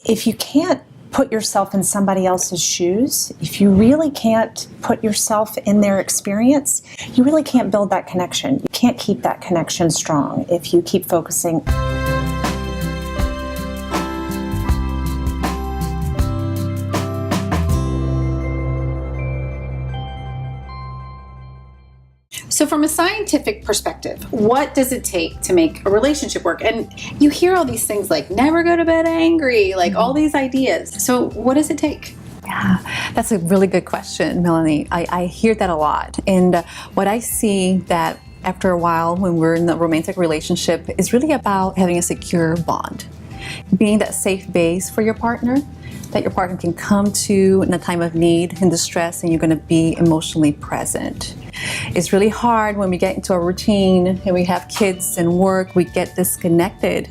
If you can't put yourself in somebody else's shoes, if you really can't put yourself in their experience, you really can't build that connection. You can't keep that connection strong if you keep focusing. So from a scientific perspective, what does it take to make a relationship work? And you hear all these things like never go to bed angry, like all these ideas. So what does it take? Yeah, that's a really good question, Melanie. I hear that a lot. And what I see that after a while when we're in the romantic relationship is really about having a secure bond. Being that safe base for your partner, that your partner can come to in a time of need and distress, and you're going to be emotionally present. It's really hard when we get into a routine and we have kids and work, we get disconnected,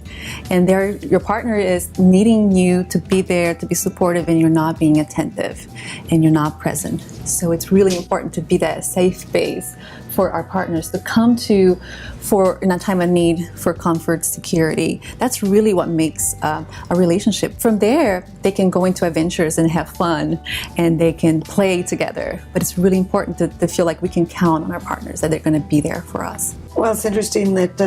and your partner is needing you to be there, to be supportive, and you're not being attentive and you're not present. So it's really important to be that safe base for our partners to come to for in a time of need, for comfort, security. That's really what makes a relationship. From there, they can go into adventures and have fun, and they can play together. But it's really important to feel like we can count on our partners, that they're going to be there for us. Well, it's interesting that,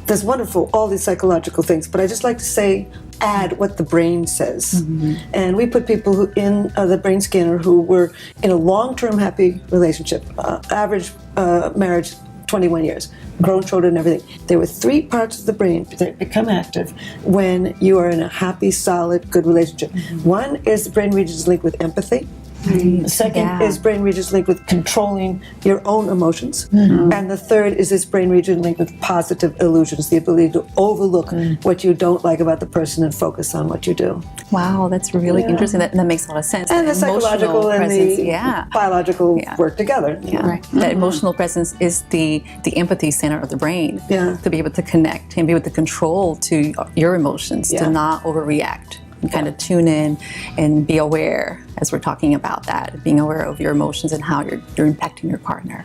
there's wonderful, all these psychological things, but I just like to add what the brain says. Mm-hmm. And we put people who in the brain scanner who were in a long-term happy relationship, average marriage, 21 years, grown children and everything. There were 3 parts of the brain that become active when you are in a happy, solid, good relationship. Mm-hmm. One is the brain regions linked with empathy. Mm-hmm. The second is brain regions linked with controlling your own emotions. Mm-hmm. And the third is this brain region linked with positive illusions, the ability to overlook what you don't like about the person and focus on what you do. Wow, that's really interesting. That makes a lot of sense. And the psychological and the biological work together. Yeah. Right. Mm-hmm. That emotional presence is the empathy center of the brain. Yeah. To be able to connect and be able to control to your emotions, to not overreact. And kind of tune in and be aware, as we're talking about that, being aware of your emotions and how you're impacting your partner.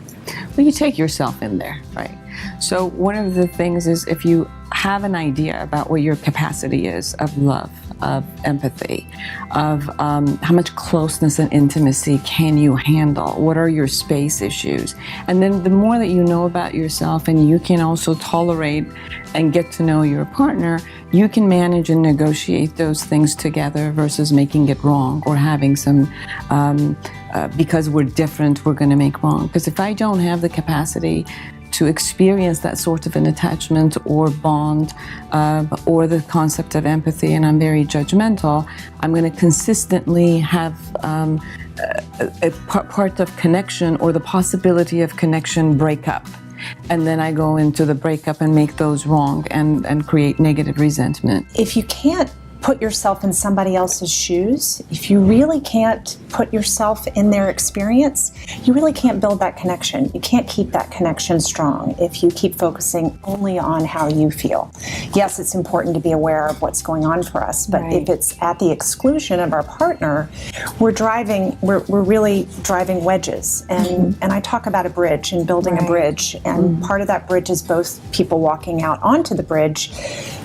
Well, you take yourself in there, right? So one of the things is if you have an idea about what your capacity is of love, of empathy, of how much closeness and intimacy can you handle, what are your space issues, and then the more that you know about yourself and you can also tolerate and get to know your partner, you can manage and negotiate those things together versus making it wrong or having some because we're different, we're going to make wrong. Because if I don't have the capacity to experience that sort of an attachment or bond or the concept of empathy, and I'm very judgmental, I'm going to consistently have a part of connection or the possibility of connection break up. And then I go into the breakup and make those wrong and create negative resentment. If you can't put yourself in somebody else's shoes, if you really can't put yourself in their experience, you really can't build that connection. You can't keep that connection strong if you keep focusing only on how you feel. Yes, it's important to be aware of what's going on for us, but if it's at the exclusion of our partner, we're really driving wedges. And I talk about a bridge and building a bridge, and part of that bridge is both people walking out onto the bridge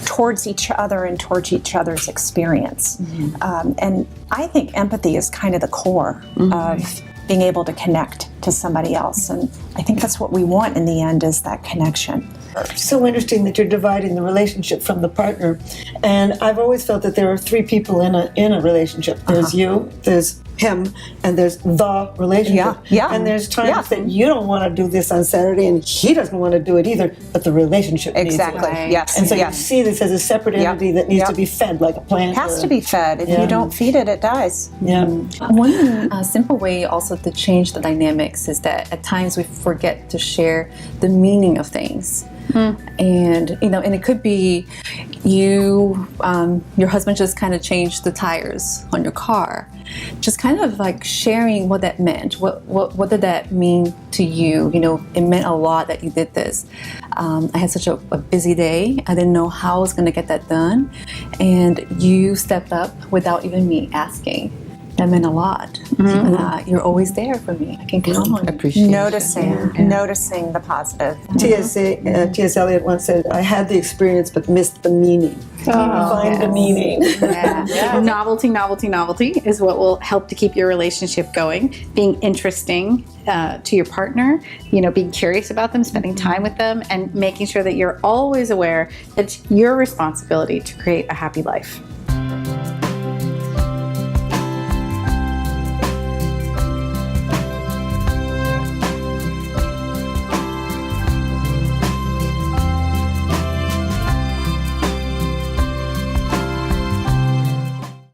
towards each other and towards each other's experience. And I think empathy is kind of the core of being able to connect to somebody else. And I think that's what we want in the end, is that connection. So interesting that you're dividing the relationship from the partner. And I've always felt that there are 3 people in a relationship. There's you, there's him, and there's the relationship. And there's times that you don't want to do this on Saturday and he doesn't want to do it either, but the relationship needs it. Yes. And so you see this as a separate entity that needs to be fed like a plant. It has to be fed. If you don't feed it, it dies. One simple way also to change the dynamics is that at times we forget to share the meaning of things. And and it could be your husband just kind of changed the tires on your car. Just kind of like sharing what that meant. What did that mean to you? It meant a lot that you did this. I had such a busy day. I didn't know how I was going to get that done, and you stepped up without even me asking. That meant a lot. You're always there for me. I can count on you. Appreciation. Noticing the positive. T.S. Eliot once said, I had the experience but missed the meaning. Find the meaning. Novelty is what will help to keep your relationship going. Being interesting to your partner, being curious about them, spending time with them, and making sure that you're always aware that it's your responsibility to create a happy life.